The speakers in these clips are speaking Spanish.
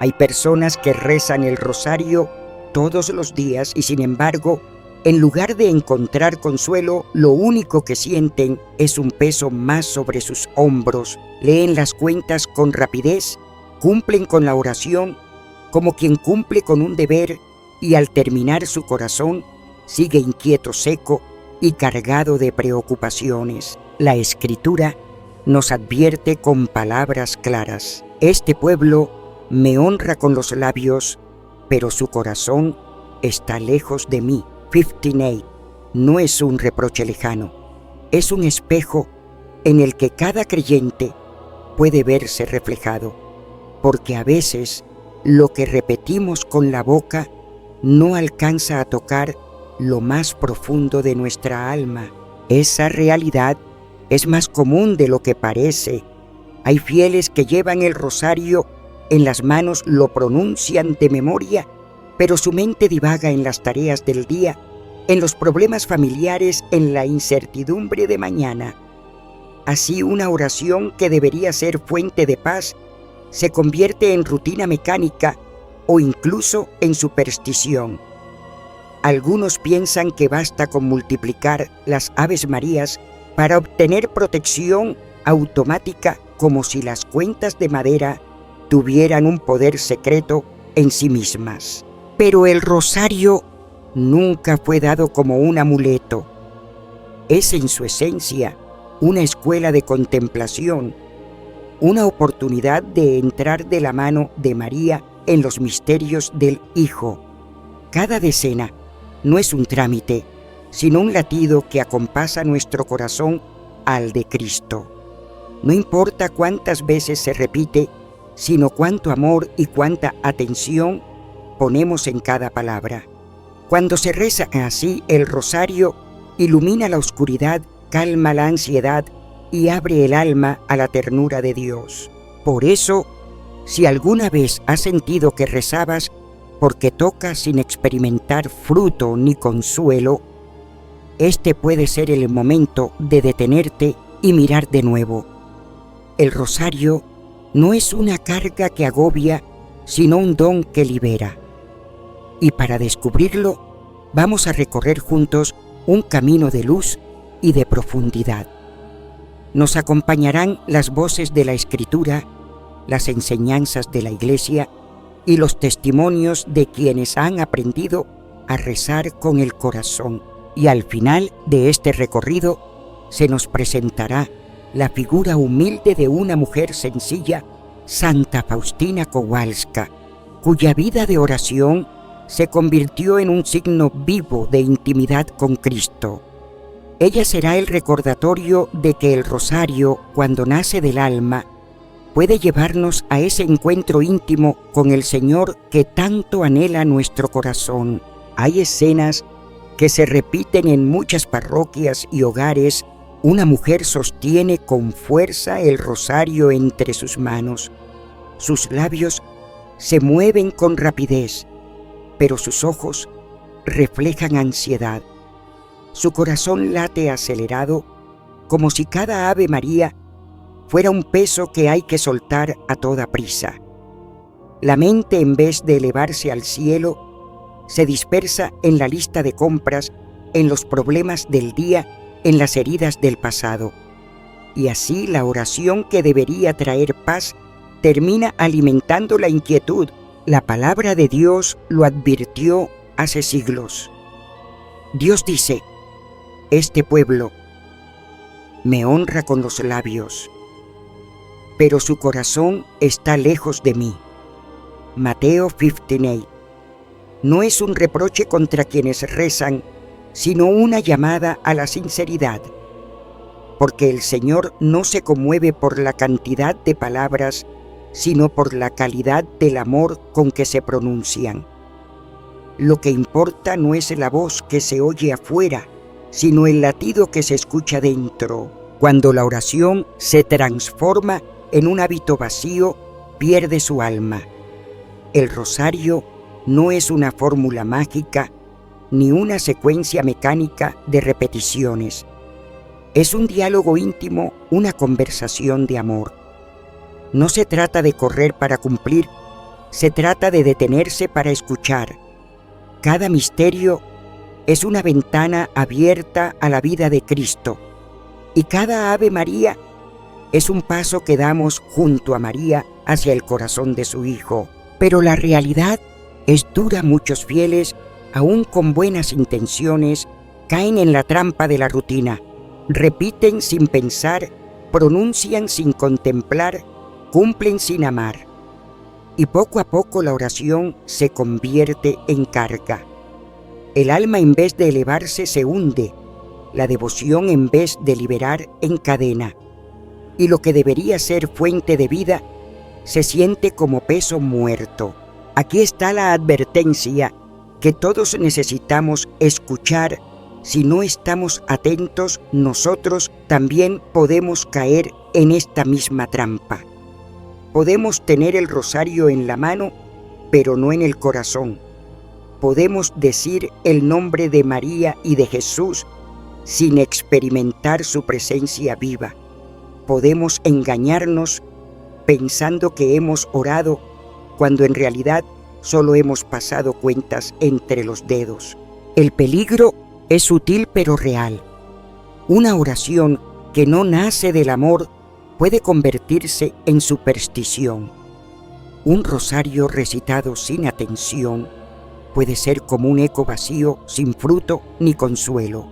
Hay personas que rezan el rosario todos los días y sin embargo, en lugar de encontrar consuelo, lo único que sienten es un peso más sobre sus hombros. Leen las cuentas con rapidez, cumplen con la oración como quien cumple con un deber y al terminar su corazón sigue inquieto, seco y cargado de preocupaciones. La Escritura nos advierte con palabras claras: este pueblo me honra con los labios, pero su corazón está lejos de mí. 15:8 no es un reproche lejano, es un espejo en el que cada creyente puede verse reflejado, porque a veces lo que repetimos con la boca no alcanza a tocar lo más profundo de nuestra alma. Esa realidad es más común de lo que parece. Hay fieles que llevan el rosario en las manos, lo pronuncian de memoria, pero su mente divaga en las tareas del día, en los problemas familiares, en la incertidumbre de mañana. Así, una oración que debería ser fuente de paz se convierte en rutina mecánica o incluso en superstición. Algunos piensan que basta con multiplicar las Aves Marías para obtener protección automática, como si las cuentas de madera tuvieran un poder secreto en sí mismas. Pero el rosario nunca fue dado como un amuleto. Es en su esencia una escuela de contemplación, una oportunidad de entrar de la mano de María en los misterios del Hijo. Cada decena no es un trámite, sino un latido que acompasa nuestro corazón al de Cristo. No importa cuántas veces se repite, sino cuánto amor y cuánta atención ponemos en cada palabra. Cuando se reza así, el rosario ilumina la oscuridad, calma la ansiedad y abre el alma a la ternura de Dios. Por eso, si alguna vez has sentido que rezabas porque tocas sin experimentar fruto ni consuelo, este puede ser el momento de detenerte y mirar de nuevo. El rosario no es una carga que agobia, sino un don que libera. Y para descubrirlo, vamos a recorrer juntos un camino de luz y de profundidad. Nos acompañarán las voces de la Escritura, las enseñanzas de la Iglesia y los testimonios de quienes han aprendido a rezar con el corazón. Y al final de este recorrido se nos presentará la figura humilde de una mujer sencilla, Santa Faustina Kowalska, cuya vida de oración se convirtió en un signo vivo de intimidad con Cristo. Ella será el recordatorio de que el rosario, cuando nace del alma, puede llevarnos a ese encuentro íntimo con el Señor que tanto anhela nuestro corazón. Hay escenas que se repiten en muchas parroquias y hogares. Una mujer sostiene con fuerza el rosario entre sus manos. Sus labios se mueven con rapidez, pero sus ojos reflejan ansiedad. Su corazón late acelerado, como si cada Ave María fuera un peso que hay que soltar a toda prisa. La mente, en vez de elevarse al cielo, se dispersa en la lista de compras, en los problemas del día, en las heridas del pasado. Y así la oración que debería traer paz termina alimentando la inquietud. La palabra de Dios lo advirtió hace siglos. Dios dice: este pueblo me honra con los labios, pero su corazón está lejos de mí. Mateo 15:8. No es un reproche contra quienes rezan, sino una llamada a la sinceridad, porque el Señor no se conmueve por la cantidad de palabras, sino por la calidad del amor con que se pronuncian. Lo que importa no es la voz que se oye afuera, sino el latido que se escucha dentro. Cuando la oración se transforma en un hábito vacío, pierde su alma. El rosario no es una fórmula mágica ni una secuencia mecánica de repeticiones. Es un diálogo íntimo, una conversación de amor. No se trata de correr para cumplir, Se trata de detenerse para escuchar. Cada misterio es una ventana abierta a la vida de Cristo, y cada Ave María es un paso que damos junto a María hacia el corazón de su Hijo. Pero la realidad es dura. Muchos fieles, aún con buenas intenciones, caen en la trampa de la rutina. Repiten sin pensar, pronuncian sin contemplar, cumplen sin amar. Y poco a poco la oración se convierte en carga. El alma, en vez de elevarse, se hunde. La devoción, en vez de liberar, encadena. Y lo que debería ser fuente de vida se siente como peso muerto. Aquí está la advertencia que todos necesitamos escuchar. Si no estamos atentos, nosotros también podemos caer en esta misma trampa. Podemos tener el rosario en la mano, pero no en el corazón. Podemos decir el nombre de María y de Jesús sin experimentar su presencia viva. Podemos engañarnos pensando que hemos orado cuando en realidad solo hemos pasado cuentas entre los dedos. El peligro es sutil pero real. Una oración que no nace del amor puede convertirse en superstición. Un rosario recitado sin atención puede ser como un eco vacío, sin fruto ni consuelo.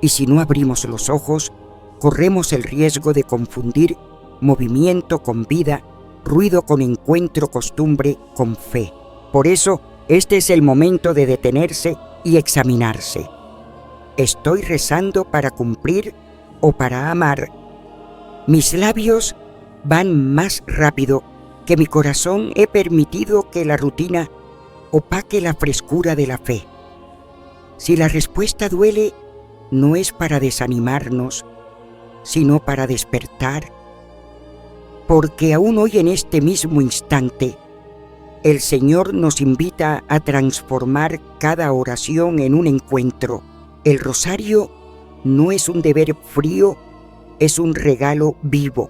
Y si no abrimos los ojos, corremos el riesgo de confundir movimiento con vida, ruido con encuentro, costumbre con fe. Por eso, este es el momento de detenerse y examinarse. ¿Estoy rezando para cumplir o para amar? Mis labios van más rápido que mi corazón. He permitido que la rutina opaque la frescura de la fe. Si la respuesta duele, no es para desanimarnos, sino para despertar. Porque aún hoy, en este mismo instante, el Señor nos invita a transformar cada oración en un encuentro. El rosario no es un deber frío, es un regalo vivo.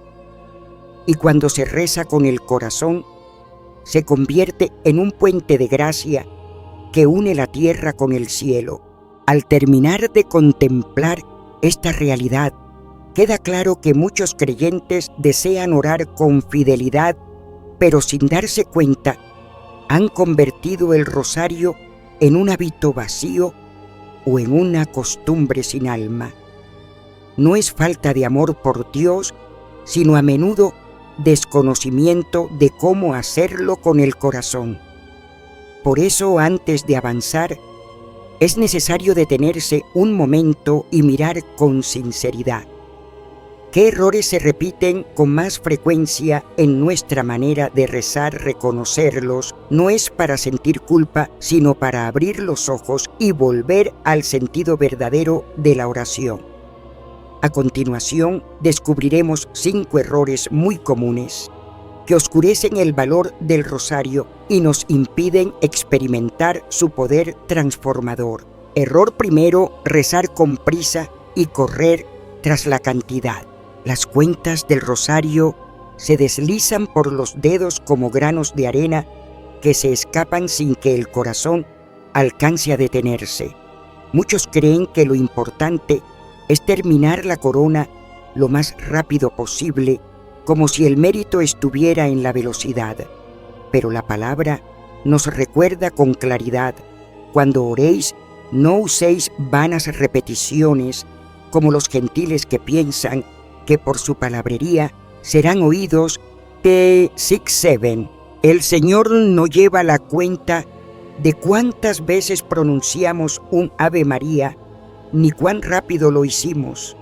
Y cuando se reza con el corazón, se convierte en un puente de gracia que une la tierra con el cielo. Al terminar de contemplar esta realidad, queda claro que muchos creyentes desean orar con fidelidad, pero sin darse cuenta, han convertido el rosario en un hábito vacío o en una costumbre sin alma. No es falta de amor por Dios, sino a menudo desconocimiento de cómo hacerlo con el corazón. Por eso, antes de avanzar, es necesario detenerse un momento y mirar con sinceridad. ¿Qué errores se repiten con más frecuencia en nuestra manera de rezar? Reconocerlos no es para sentir culpa, sino para abrir los ojos y volver al sentido verdadero de la oración. A continuación, descubriremos 5 errores muy comunes que oscurecen el valor del rosario y nos impiden experimentar su poder transformador. Error primero: rezar con prisa y correr tras la cantidad. Las cuentas del rosario se deslizan por los dedos como granos de arena que se escapan sin que el corazón alcance a detenerse. Muchos creen que lo importante es terminar la corona lo más rápido posible, como si el mérito estuviera en la velocidad. Pero la palabra nos recuerda con claridad: cuando oréis, no uséis vanas repeticiones como los gentiles que piensan que por su palabrería serán oídos. de 6-7. El Señor no lleva la cuenta de cuántas veces pronunciamos un Ave María, ni cuán rápido lo hicimos.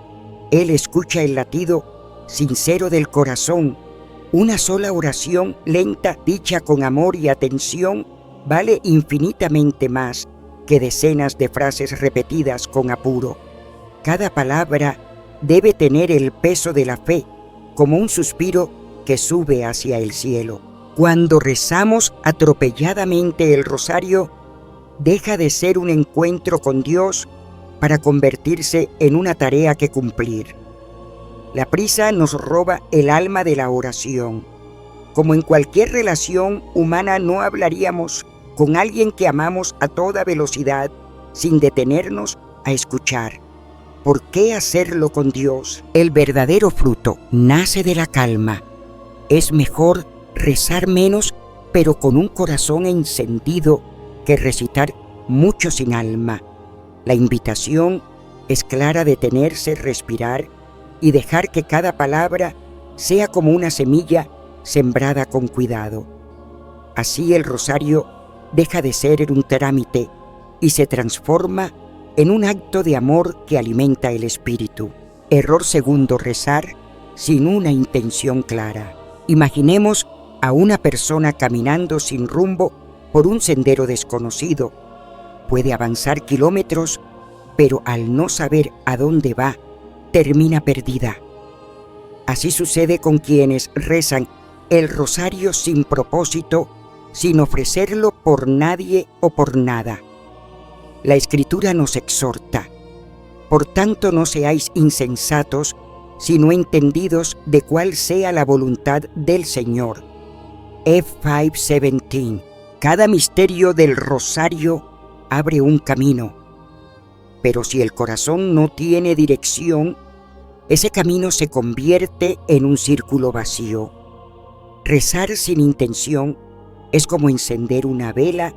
Él escucha el latido sincero del corazón. Una sola oración lenta, dicha con amor y atención, vale infinitamente más que decenas de frases repetidas con apuro. Cada palabra debe tener el peso de la fe, como un suspiro que sube hacia el cielo. Cuando rezamos atropelladamente el rosario, deja de ser un encuentro con Dios para convertirse en una tarea que cumplir. La prisa nos roba el alma de la oración. Como en cualquier relación humana, no hablaríamos con alguien que amamos a toda velocidad sin detenernos a escuchar. ¿Por qué hacerlo con Dios? El verdadero fruto nace de la calma. Es mejor rezar menos, pero con un corazón encendido, que recitar mucho sin alma. La invitación es clara: detenerse, respirar y dejar que cada palabra sea como una semilla sembrada con cuidado. Así el rosario deja de ser un trámite y se transforma en un acto de amor que alimenta el espíritu. Error segundo: rezar sin una intención clara. Imaginemos a una persona caminando sin rumbo por un sendero desconocido. Puede avanzar kilómetros, pero al no saber a dónde va, termina perdida. Así sucede con quienes rezan el rosario sin propósito, sin ofrecerlo por nadie o por nada. La Escritura nos exhorta: por tanto no seáis insensatos, sino entendidos de cuál sea la voluntad del Señor. F5:17. Cada misterio del rosario abre un camino, pero si el corazón no tiene dirección, ese camino se convierte en un círculo vacío. Rezar sin intención es como encender una vela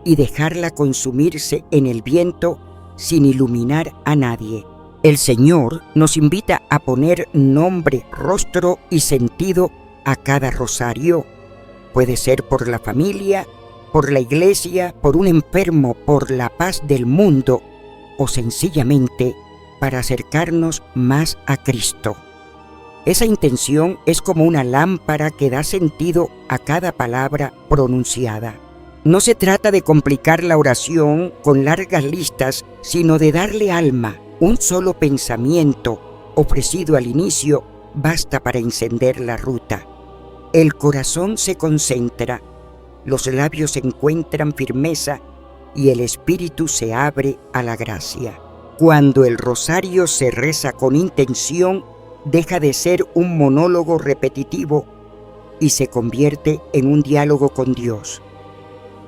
y dejarla consumirse en el viento sin iluminar a nadie. El Señor nos invita a poner nombre, rostro y sentido a cada rosario. Puede ser por la familia, por la iglesia, por un enfermo, por la paz del mundo o sencillamente para acercarnos más a Cristo. Esa intención es como una lámpara que da sentido a cada palabra pronunciada. No se trata de complicar la oración con largas listas, sino de darle alma. Un solo pensamiento ofrecido al inicio basta para encender la ruta. El corazón se concentra, los labios encuentran firmeza y el espíritu se abre a la gracia. Cuando el rosario se reza con intención, deja de ser un monólogo repetitivo y se convierte en un diálogo con Dios.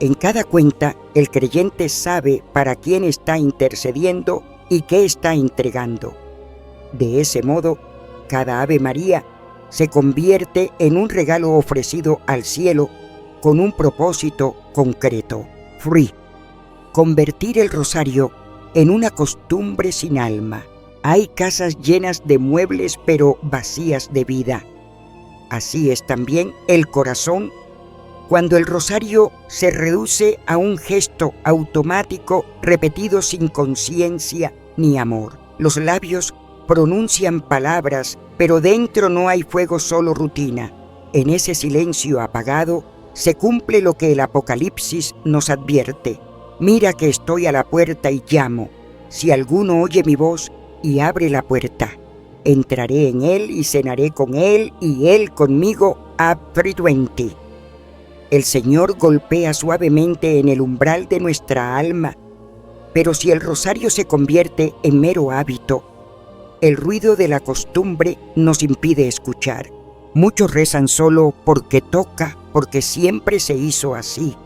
En cada cuenta, el creyente sabe para quién está intercediendo y qué está entregando. De ese modo, cada Ave María se convierte en un regalo ofrecido al cielo con un propósito concreto. Free. Convertir el rosario en una costumbre sin alma. Hay casas llenas de muebles pero vacías de vida. Así es también el corazón cuando el rosario se reduce a un gesto automático repetido sin conciencia ni amor. Los labios pronuncian palabras, pero dentro no hay fuego, solo rutina. En ese silencio apagado se cumple lo que el Apocalipsis nos advierte: mira que estoy a la puerta y llamo. Si alguno oye mi voz y abre la puerta, entraré en él y cenaré con él y él conmigo. Acts 3:20. El Señor golpea suavemente en el umbral de nuestra alma, pero si el rosario se convierte en mero hábito, el ruido de la costumbre nos impide escuchar. Muchos rezan solo porque toca, porque siempre se hizo así.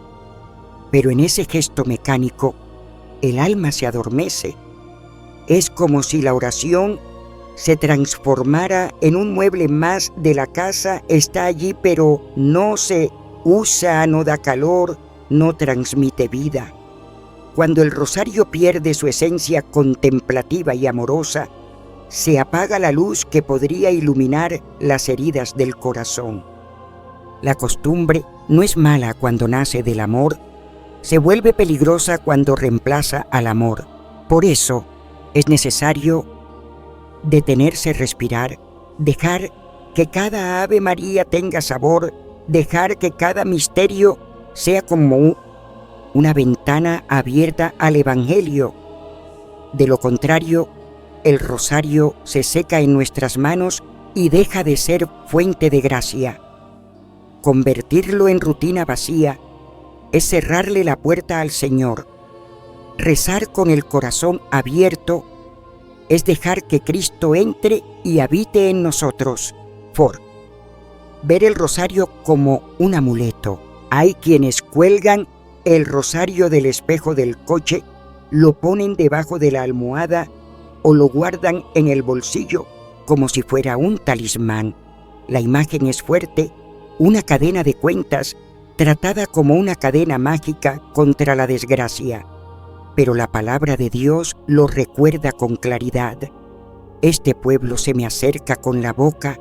Pero en ese gesto mecánico, el alma se adormece. Es como si la oración se transformara en un mueble más de la casa. Está allí, pero no se usa, no da calor, no transmite vida. Cuando el rosario pierde su esencia contemplativa y amorosa, se apaga la luz que podría iluminar las heridas del corazón. La costumbre no es mala cuando nace del amor, se vuelve peligrosa cuando reemplaza al amor. Por eso es necesario detenerse, respirar, dejar que cada Ave María tenga sabor, dejar que cada misterio sea como una ventana abierta al Evangelio. De lo contrario, el rosario se seca en nuestras manos y deja de ser fuente de gracia. Convertirlo en rutina vacía es cerrarle la puerta al Señor. Rezar con el corazón abierto es dejar que Cristo entre y habite en nosotros. ver el rosario como un amuleto. Hay quienes cuelgan el rosario del espejo del coche, lo ponen debajo de la almohada o lo guardan en el bolsillo como si fuera un talismán. La imagen es fuerte, una cadena de cuentas tratada como una cadena mágica contra la desgracia. Pero la palabra de Dios lo recuerda con claridad. Este pueblo se me acerca con la boca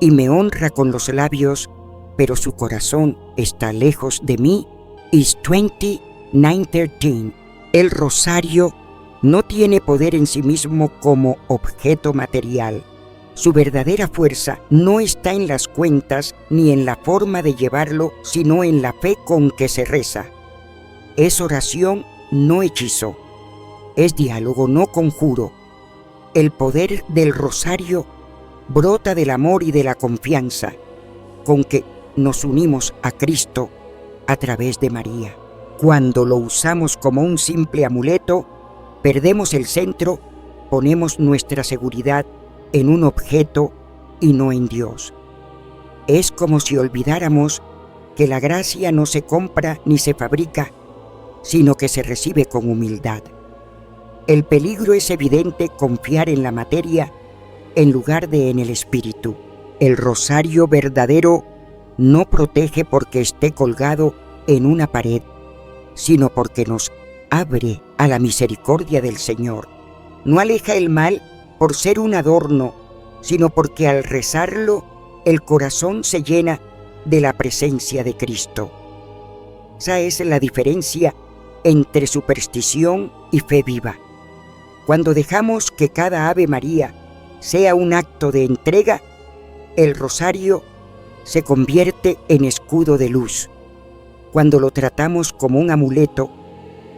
y me honra con los labios, pero su corazón está lejos de mí. Is 29:13. El rosario no tiene poder en sí mismo como objeto material. Su verdadera fuerza no está en las cuentas ni en la forma de llevarlo, sino en la fe con que se reza. Es oración, no hechizo. Es diálogo, no conjuro. El poder del rosario brota del amor y de la confianza con que nos unimos a Cristo a través de María. Cuando lo usamos como un simple amuleto, perdemos el centro, ponemos nuestra seguridad en un objeto y no en Dios. Es como si olvidáramos que la gracia no se compra ni se fabrica, sino que se recibe con humildad. El peligro es evidente confiar en la materia en lugar de en el espíritu. El rosario verdadero no protege porque esté colgado en una pared, sino porque nos abre a la misericordia del Señor. No aleja el mal por ser un adorno, sino porque al rezarlo el corazón se llena de la presencia de Cristo. Esa es la diferencia entre superstición y fe viva. Cuando dejamos que cada Ave María sea un acto de entrega, el rosario se convierte en escudo de luz. Cuando lo tratamos como un amuleto,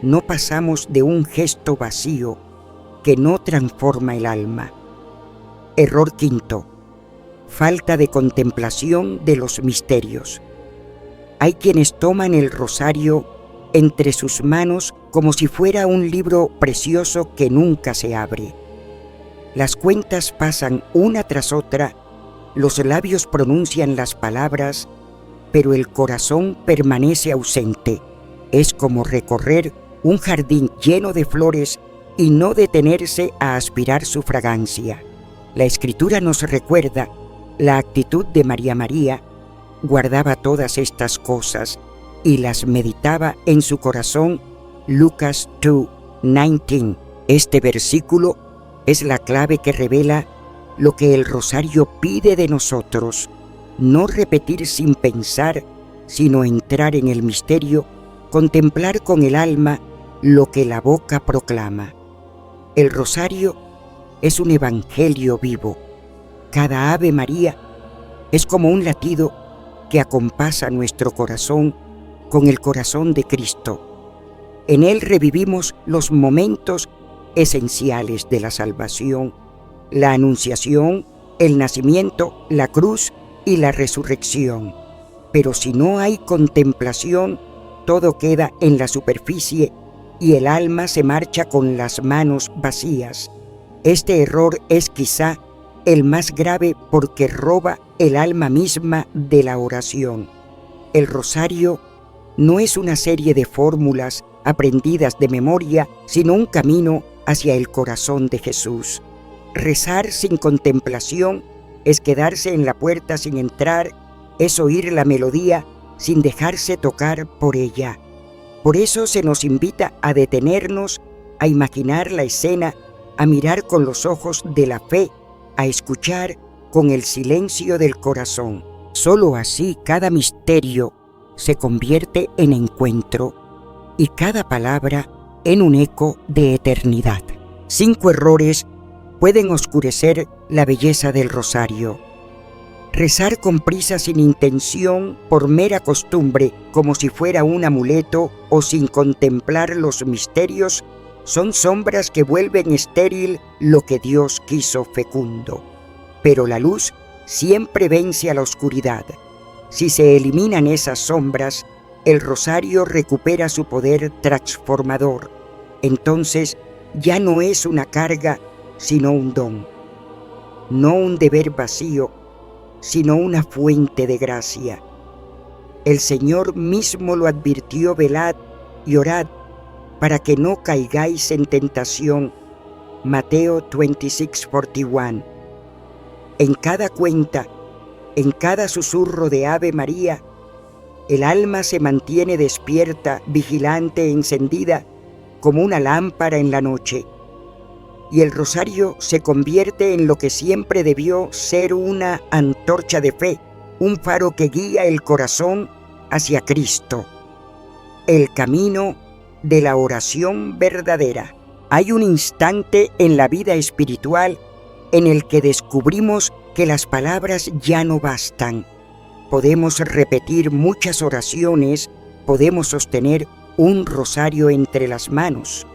no pasamos de un gesto vacío que no transforma el alma. Error quinto: falta de contemplación de los misterios. Hay quienes toman el rosario entre sus manos como si fuera un libro precioso que nunca se abre. Las cuentas pasan una tras otra, los labios pronuncian las palabras, pero el corazón permanece ausente. Es como recorrer un jardín lleno de flores y no detenerse a aspirar su fragancia. La Escritura nos recuerda la actitud de María. Guardaba todas estas cosas y las meditaba en su corazón. Lucas 2:19. Este versículo es la clave que revela lo que el rosario pide de nosotros: no repetir sin pensar, sino entrar en el misterio, contemplar con el alma lo que la boca proclama. El rosario es un evangelio vivo. Cada Ave María es como un latido que acompasa nuestro corazón con el corazón de Cristo. En él revivimos los momentos esenciales de la salvación: la anunciación, el nacimiento, la cruz y la resurrección. Pero si no hay contemplación, todo queda en la superficie y el alma se marcha con las manos vacías. Este error es quizá el más grave porque roba el alma misma de la oración. El rosario no es una serie de fórmulas aprendidas de memoria, sino un camino hacia el corazón de Jesús. Rezar sin contemplación es quedarse en la puerta sin entrar, es oír la melodía sin dejarse tocar por ella. Por eso se nos invita a detenernos, a imaginar la escena, a mirar con los ojos de la fe, a escuchar con el silencio del corazón. Solo así cada misterio se convierte en encuentro y cada palabra en un eco de eternidad. 5 errores pueden oscurecer la belleza del rosario. Rezar con prisa sin intención, por mera costumbre, como si fuera un amuleto, o sin contemplar los misterios, son sombras que vuelven estéril lo que Dios quiso fecundo. Pero la luz siempre vence a la oscuridad. Si se eliminan esas sombras, el rosario recupera su poder transformador. Entonces ya no es una carga, sino un don. No un deber vacío, sino una fuente de gracia. El Señor mismo lo advirtió: velad y orad para que no caigáis en tentación. Mateo 26:41. En cada cuenta, en cada susurro de Ave María, el alma se mantiene despierta, vigilante, encendida, como una lámpara en la noche. Y el rosario se convierte en lo que siempre debió ser: una antorcha de fe, un faro que guía el corazón hacia Cristo. El camino de la oración verdadera. Hay un instante en la vida espiritual en el que descubrimos que las palabras ya no bastan. Podemos repetir muchas oraciones, podemos sostener un rosario entre las manos,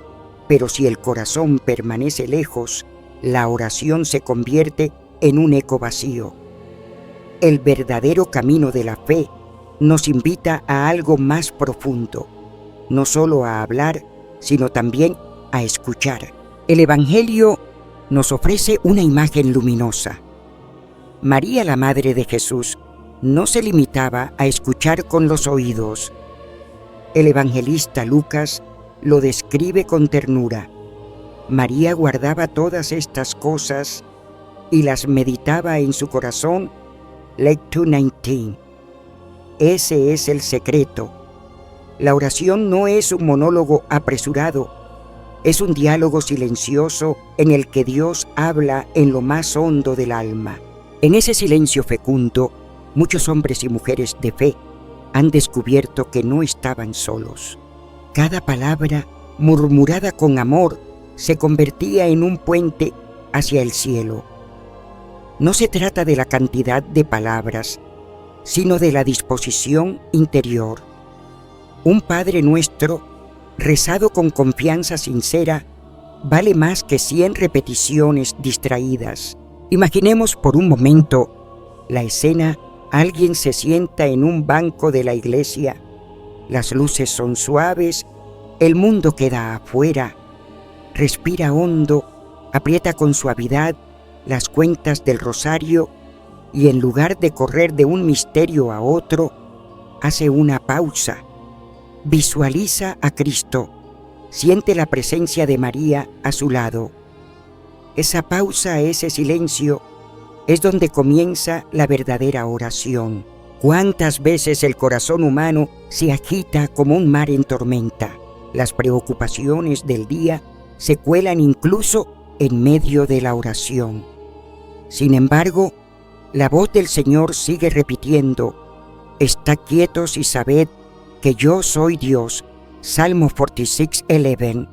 pero si el corazón permanece lejos, la oración se convierte en un eco vacío. El verdadero camino de la fe nos invita a algo más profundo, no solo a hablar, sino también a escuchar. El Evangelio nos ofrece una imagen luminosa. María, la Madre de Jesús, no se limitaba a escuchar con los oídos. El evangelista Lucas lo describe con ternura. María guardaba todas estas cosas y las meditaba en su corazón. Luke 2:19. Ese es el secreto. La oración no es un monólogo apresurado, es un diálogo silencioso en el que Dios habla en lo más hondo del alma. En ese silencio fecundo, muchos hombres y mujeres de fe han descubierto que no estaban solos. Cada palabra, murmurada con amor, se convertía en un puente hacia el cielo. No se trata de la cantidad de palabras, sino de la disposición interior. Un Padre Nuestro, rezado con confianza sincera, vale más que 100 repeticiones distraídas. Imaginemos por un momento la escena: alguien se sienta en un banco de la iglesia, las luces son suaves, el mundo queda afuera, respira hondo, aprieta con suavidad las cuentas del rosario y en lugar de correr de un misterio a otro, hace una pausa, visualiza a Cristo, siente la presencia de María a su lado. Esa pausa, ese silencio, es donde comienza la verdadera oración. ¿Cuántas veces el corazón humano se agita como un mar en tormenta? Las preocupaciones del día se cuelan incluso en medio de la oración. Sin embargo, la voz del Señor sigue repitiendo: «Estad quietos y sabed que yo soy Dios». Salmo 46:11.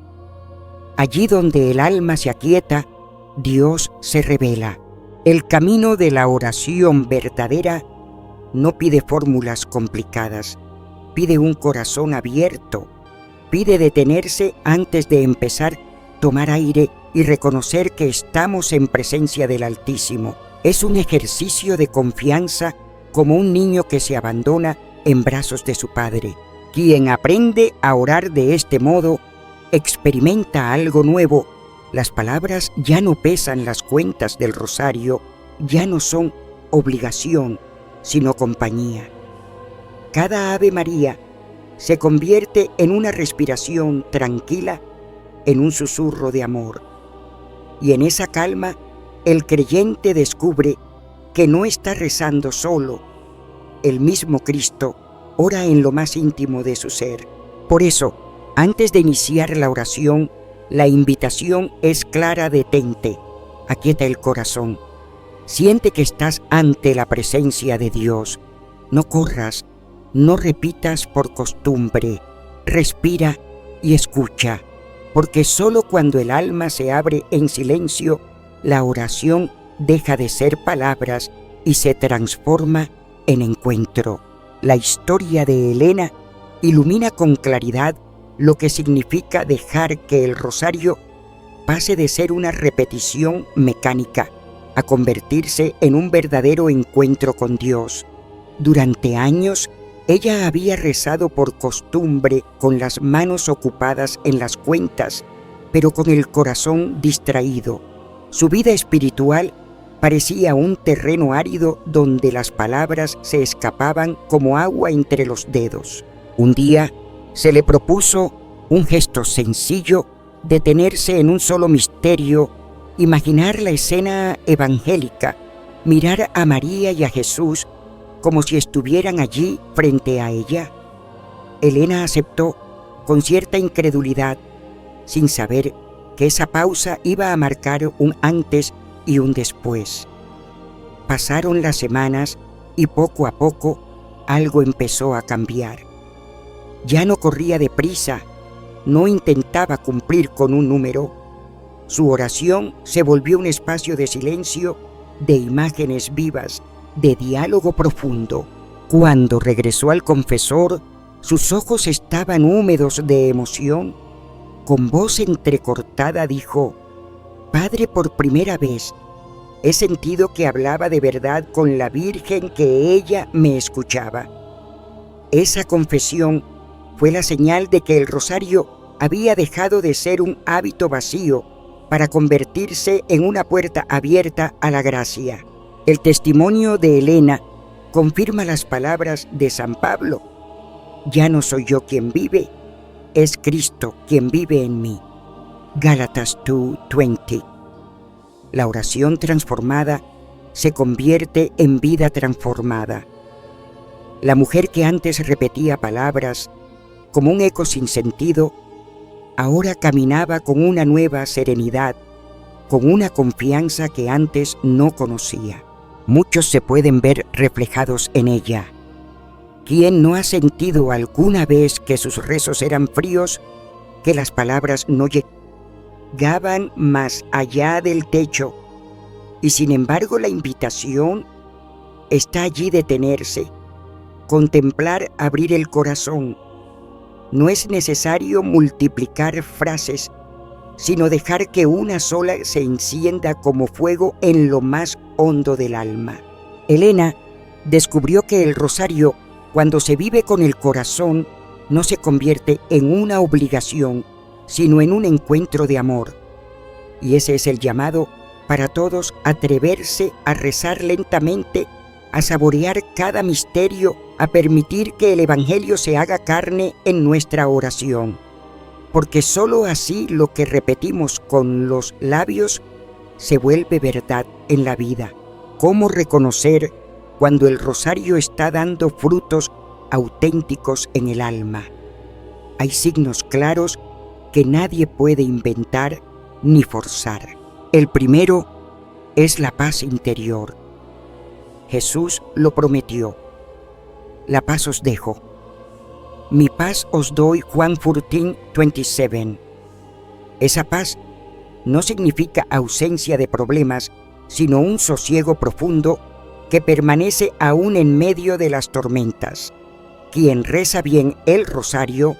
Allí donde el alma se aquieta, Dios se revela. El camino de la oración verdadera no pide fórmulas complicadas, pide un corazón abierto, pide detenerse antes de empezar, tomar aire y reconocer que estamos en presencia del Altísimo. Es un ejercicio de confianza, como un niño que se abandona en brazos de su padre. Quien aprende a orar de este modo experimenta algo nuevo. Las palabras ya no pesan las cuentas del rosario, ya no son obligación, sino compañía. Cada Ave María se convierte en una respiración tranquila, en un susurro de amor. Y en esa calma, el creyente descubre que no está rezando solo. El mismo Cristo ora en lo más íntimo de su ser. Por eso, antes de iniciar la oración, la invitación es clara: detente, aquieta el corazón. Siente que estás ante la presencia de Dios. No corras, no repitas por costumbre. Respira y escucha, porque solo cuando el alma se abre en silencio, la oración deja de ser palabras y se transforma en encuentro. La historia de Elena ilumina con claridad lo que significa dejar que el rosario pase de ser una repetición mecánica a convertirse en un verdadero encuentro con Dios. Durante años, ella había rezado por costumbre, con las manos ocupadas en las cuentas, pero con el corazón distraído. Su vida espiritual Parecía un terreno árido donde las palabras se escapaban como agua entre los dedos. Un día se le propuso un gesto sencillo: detenerse en un solo misterio, imaginar la escena evangélica, mirar a María y a Jesús como si estuvieran allí frente a ella. Elena aceptó con cierta incredulidad, sin saber que esa pausa iba a marcar un antes y un después. Pasaron las semanas y poco a poco algo empezó a cambiar. Ya no corría deprisa, no intentaba cumplir con un número. Su oración se volvió un espacio de silencio, de imágenes vivas, de diálogo profundo. Cuando regresó al confesor, sus ojos estaban húmedos de emoción. Con voz entrecortada dijo: «Padre, por primera vez he sentido que hablaba de verdad con la Virgen, que ella me escuchaba». Esa confesión fue la señal de que el rosario había dejado de ser un hábito vacío para convertirse en una puerta abierta a la gracia. El testimonio de Elena confirma las palabras de San Pablo: «Ya no soy yo quien vive, es Cristo quien vive en mí». Gálatas 2:20. La oración transformada se convierte en vida transformada. La mujer que antes repetía palabras como un eco sin sentido, ahora caminaba con una nueva serenidad, con una confianza que antes no conocía. Muchos se pueden ver reflejados en ella. ¿Quién no ha sentido alguna vez que sus rezos eran fríos, que las palabras no llegaban más allá del techo? Y sin embargo la invitación está allí: detenerse, contemplar, abrir el corazón. No es necesario multiplicar frases, sino dejar que una sola se encienda como fuego en lo más hondo del alma. Elena descubrió que el rosario, cuando se vive con el corazón, no se convierte en una obligación, sino en un encuentro de amor. Y ese es el llamado para todos: atreverse a rezar lentamente, a saborear cada misterio, a permitir que el Evangelio se haga carne en nuestra oración. Porque sólo así lo que repetimos con los labios se vuelve verdad en la vida. ¿Cómo reconocer cuando el rosario está dando frutos auténticos en el alma? Hay signos claros que nadie puede inventar ni forzar. El primero es la paz interior. Jesús lo prometió: «La paz os dejo, mi paz os doy», Juan 14:27. Esa paz no significa ausencia de problemas, sino un sosiego profundo que permanece aún en medio de las tormentas. Quien reza bien el rosario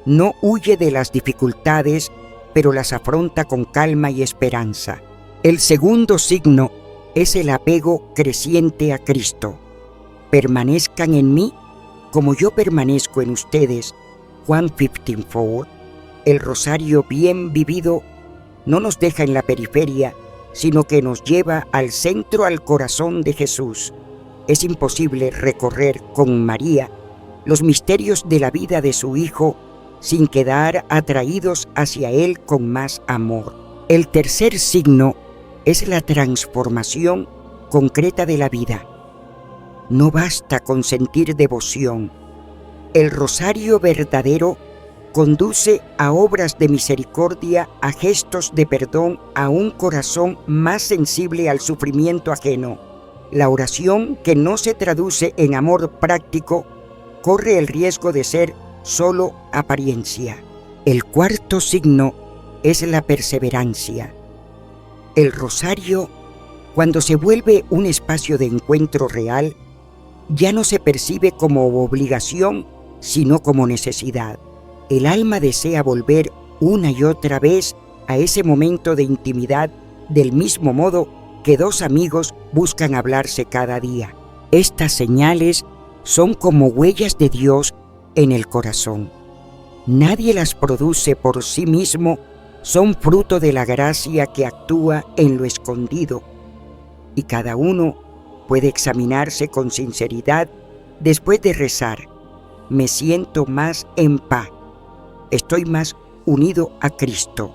no huye de las dificultades, pero las afronta con calma y esperanza. El segundo signo es el apego creciente a Cristo. «Permanezcan en mí como yo permanezco en ustedes», Juan 15:4. El rosario bien vivido no nos deja en la periferia, sino que nos lleva al centro, al corazón de Jesús. Es imposible recorrer con María los misterios de la vida de su Hijo sin quedar atraídos hacia Él con más amor. El tercer signo es la transformación concreta de la vida. No basta con sentir devoción. El rosario verdadero conduce a obras de misericordia, a gestos de perdón, a un corazón más sensible al sufrimiento ajeno. La oración que no se traduce en amor práctico corre el riesgo de ser solo apariencia. El cuarto signo es la perseverancia. El rosario, cuando se vuelve un espacio de encuentro real, ya no se percibe como obligación, sino como necesidad. El alma desea volver una y otra vez a ese momento de intimidad, del mismo modo que dos amigos buscan hablarse cada día. Estas señales son como huellas de Dios en el corazón. Nadie las produce por sí mismo, son fruto de la gracia que actúa en lo escondido. y cada uno puede examinarse con sinceridad después de rezar. Me siento más en paz, estoy más unido a Cristo,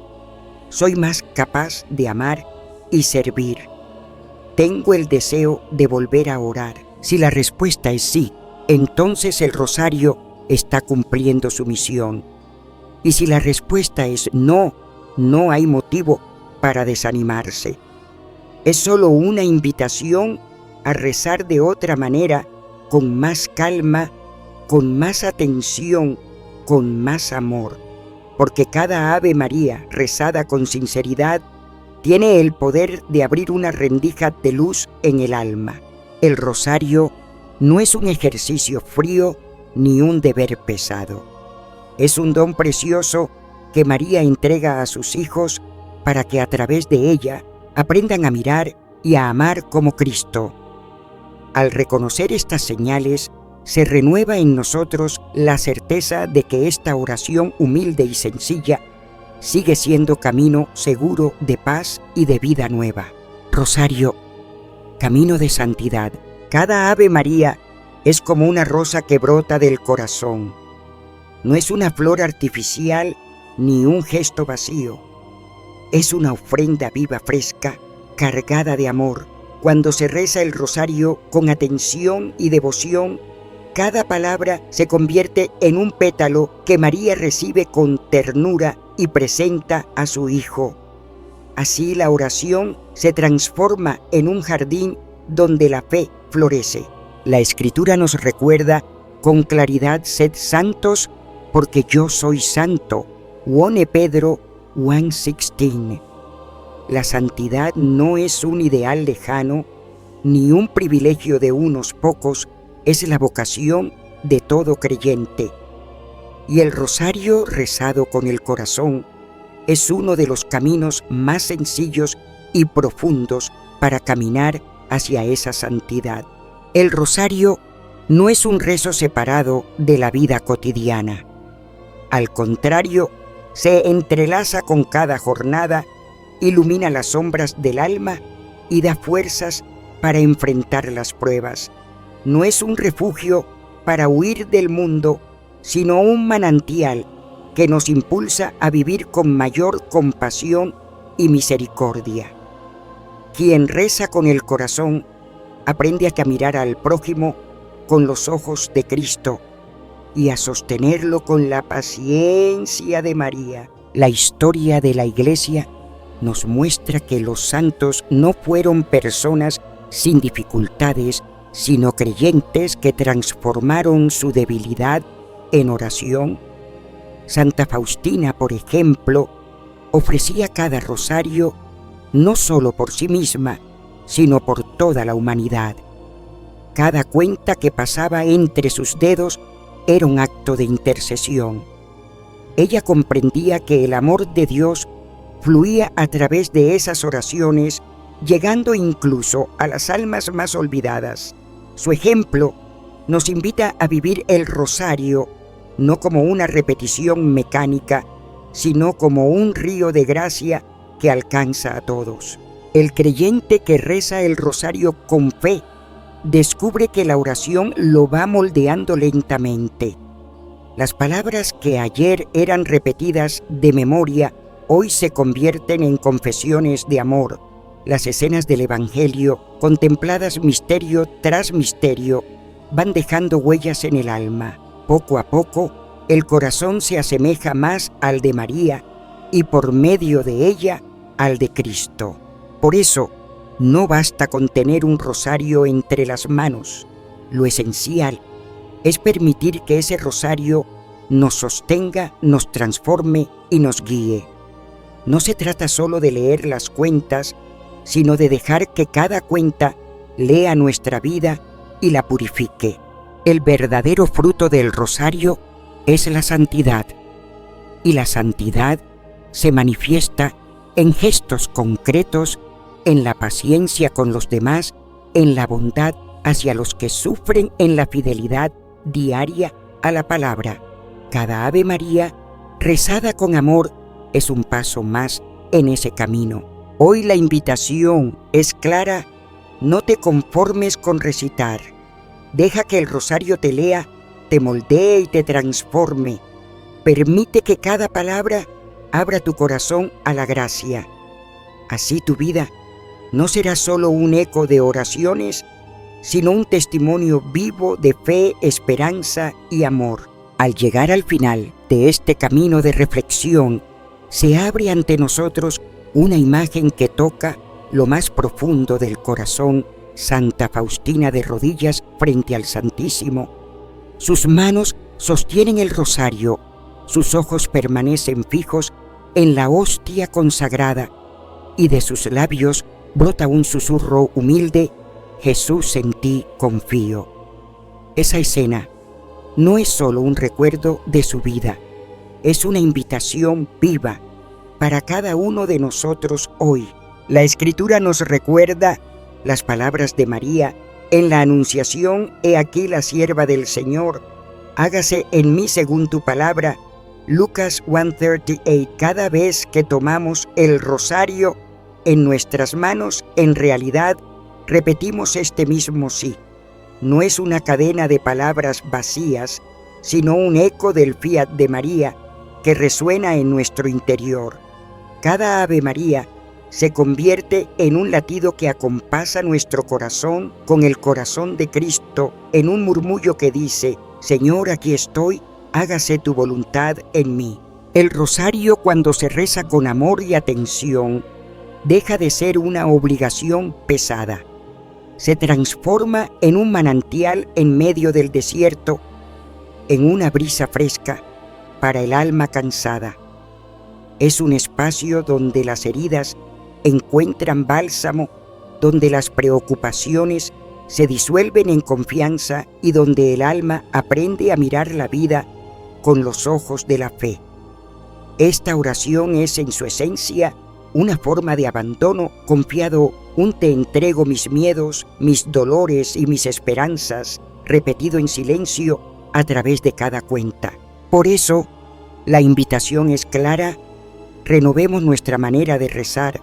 soy más capaz de amar y servir. Tengo el deseo de volver a orar. Si la respuesta es sí, entonces el rosario está cumpliendo su misión. Y si la respuesta es no, no hay motivo para desanimarse. Es solo una invitación a rezar de otra manera, con más calma, con más atención, con más amor. Porque cada Ave María rezada con sinceridad tiene el poder de abrir una rendija de luz en el alma. El rosario no es un ejercicio frío ni un deber pesado. Es un don precioso que María entrega a sus hijos para que a través de ella aprendan a mirar y a amar como Cristo. Al reconocer estas señales, se renueva en nosotros la certeza de que esta oración humilde y sencilla sigue siendo camino seguro de paz y de vida nueva. Rosario, camino de santidad. Cada Ave María es como una rosa que brota del corazón. No es una flor artificial ni un gesto vacío. Es una ofrenda viva, fresca, cargada de amor. Cuando se reza el rosario con atención y devoción, cada palabra se convierte en un pétalo que María recibe con ternura y presenta a su Hijo. Así la oración se transforma en un jardín donde la fe florece. La Escritura nos recuerda con claridad: sed santos porque yo soy santo. 1 Pedro 1:16. La santidad no es un ideal lejano ni un privilegio de unos pocos, es la vocación de todo creyente. Y el rosario rezado con el corazón es uno de los caminos más sencillos y profundos para caminar hacia esa santidad. El rosario no es un rezo separado de la vida cotidiana. Al contrario, se entrelaza con cada jornada, ilumina las sombras del alma y da fuerzas para enfrentar las pruebas. No es un refugio para huir del mundo, sino un manantial que nos impulsa a vivir con mayor compasión y misericordia. Quien reza con el corazón aprende a mirar al prójimo con los ojos de Cristo y a sostenerlo con la paciencia de María. La historia de la Iglesia nos muestra que los santos no fueron personas sin dificultades, sino creyentes que transformaron su debilidad en oración. Santa Faustina, por ejemplo, ofrecía cada rosario no solo por sí misma, sino por toda la humanidad. Cada cuenta que pasaba entre sus dedos era un acto de intercesión. Ella comprendía que el amor de Dios fluía a través de esas oraciones, llegando incluso a las almas más olvidadas. Su ejemplo nos invita a vivir el rosario no como una repetición mecánica, sino como un río de gracia que alcanza a todos. El creyente que reza el rosario con fe descubre que la oración lo va moldeando lentamente. Las palabras que ayer eran repetidas de memoria, hoy se convierten en confesiones de amor. Las escenas del Evangelio, contempladas misterio tras misterio, van dejando huellas en el alma. Poco a poco, el corazón se asemeja más al de María y por medio de ella al de Cristo. Por eso, no basta con tener un rosario entre las manos. Lo esencial es permitir que ese rosario nos sostenga, nos transforme y nos guíe. No se trata solo de leer las cuentas, sino de dejar que cada cuenta lea nuestra vida y la purifique. El verdadero fruto del rosario es la santidad, y la santidad se manifiesta en gestos concretos, en la paciencia con los demás, en la bondad hacia los que sufren, en la fidelidad diaria a la palabra. Cada Ave María, rezada con amor, es un paso más en ese camino. Hoy la invitación es clara No te conformes con recitar. Deja que el rosario te lea, te moldee y te transforme. Permite que cada palabra abra tu corazón a la gracia. Así tu vida no será solo un eco de oraciones, sino un testimonio vivo de fe, esperanza y amor. Al llegar al final de este camino de reflexión, se abre ante nosotros una imagen que toca lo más profundo del corazón. Santa Faustina de rodillas frente al Santísimo. Sus manos sostienen el rosario, sus ojos permanecen fijos en la hostia consagrada y de sus labios brota un susurro humilde: Jesús, en ti confío. Esa escena no es solo un recuerdo de su vida, es una invitación viva para cada uno de nosotros hoy. La Escritura nos recuerda las palabras de María en la Anunciación: He aquí la sierva del Señor, hágase en mí según tu palabra. Lucas 1:38. Cada vez que tomamos el rosario en nuestras manos, en realidad repetimos este mismo sí. No es una cadena de palabras vacías, sino un eco del fiat de María que resuena en nuestro interior. Cada Ave María se convierte en un latido que acompasa nuestro corazón con el corazón de Cristo, en un murmullo que dice: Señor, aquí estoy, hágase tu voluntad en mí. El rosario, cuando se reza con amor y atención, deja de ser una obligación pesada. Se transforma en un manantial en medio del desierto, en una brisa fresca para el alma cansada. Es un espacio donde las heridas encuentran bálsamo, donde las preocupaciones se disuelven en confianza y donde el alma aprende a mirar la vida con los ojos de la fe. Esta oración es en su esencia una forma de abandono confiado, un te entrego mis miedos, mis dolores y mis esperanzas, repetido en silencio a través de cada cuenta. Por eso, la invitación es clara: renovemos nuestra manera de rezar,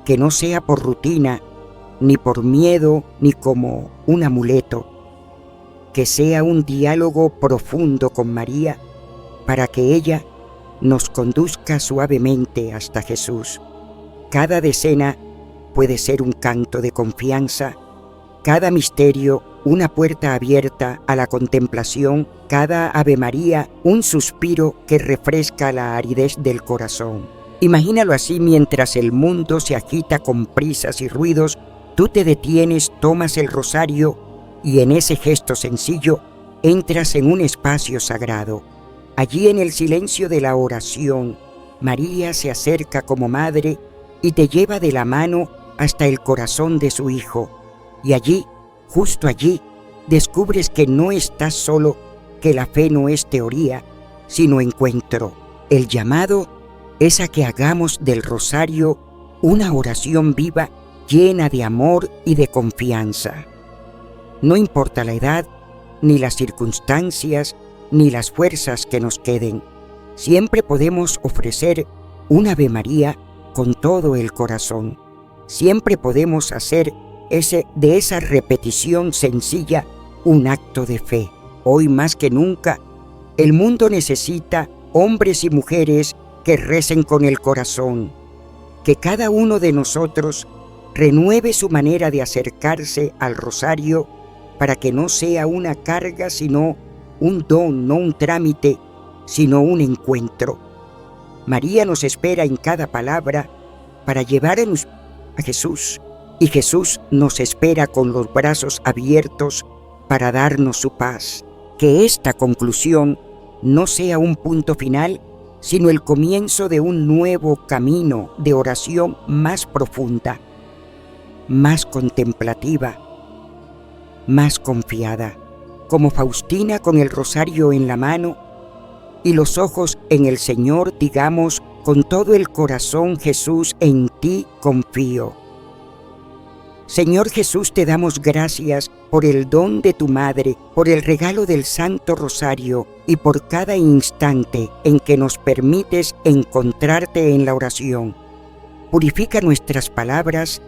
que no sea por rutina, ni por miedo, ni como un amuleto, que sea un diálogo profundo con María, para que ella nos conduzca suavemente hasta Jesús. Cada decena puede ser un canto de confianza, cada misterio una puerta abierta a la contemplación, cada Ave María un suspiro que refresca la aridez del corazón. Imagínalo así: mientras el mundo se agita con prisas y ruidos, tú te detienes, tomas el rosario y en ese gesto sencillo entras en un espacio sagrado. Allí, en el silencio de la oración, María se acerca como madre y te lleva de la mano hasta el corazón de su Hijo. Y allí, justo allí, descubres que no estás solo, que la fe no es teoría, sino encuentro. El llamado es a que hagamos del rosario una oración viva, llena de amor y de confianza. No importa la edad, ni las circunstancias, ni las fuerzas que nos queden, siempre podemos ofrecer un Ave María con todo el corazón. Siempre podemos hacer de esa repetición sencilla un acto de fe. Hoy más que nunca, el mundo necesita hombres y mujeres que recen con el corazón, que cada uno de nosotros renueve su manera de acercarse al rosario para que no sea una carga, sino un don, no un trámite, sino un encuentro. María nos espera en cada palabra para llevarnos a Jesús, y Jesús nos espera con los brazos abiertos para darnos su paz. Que esta conclusión no sea un punto final, sino el comienzo de un nuevo camino de oración más profunda, más contemplativa, más confiada. Como Faustina, con el rosario en la mano y los ojos en el Señor, digamos con todo el corazón: Jesús, en ti confío. Señor Jesús, te damos gracias por el don de tu Madre, por el regalo del Santo Rosario y por cada instante en que nos permites encontrarte en la oración. Purifica nuestras palabras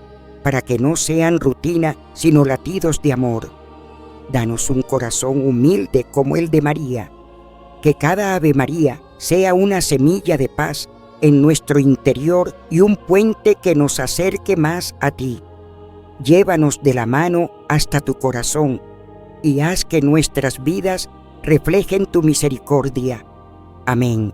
para que no sean rutina, sino latidos de amor. Danos un corazón humilde como el de María, que cada Ave María sea una semilla de paz en nuestro interior y un puente que nos acerque más a ti. Llévanos de la mano hasta tu corazón y haz que nuestras vidas reflejen tu misericordia. Amén.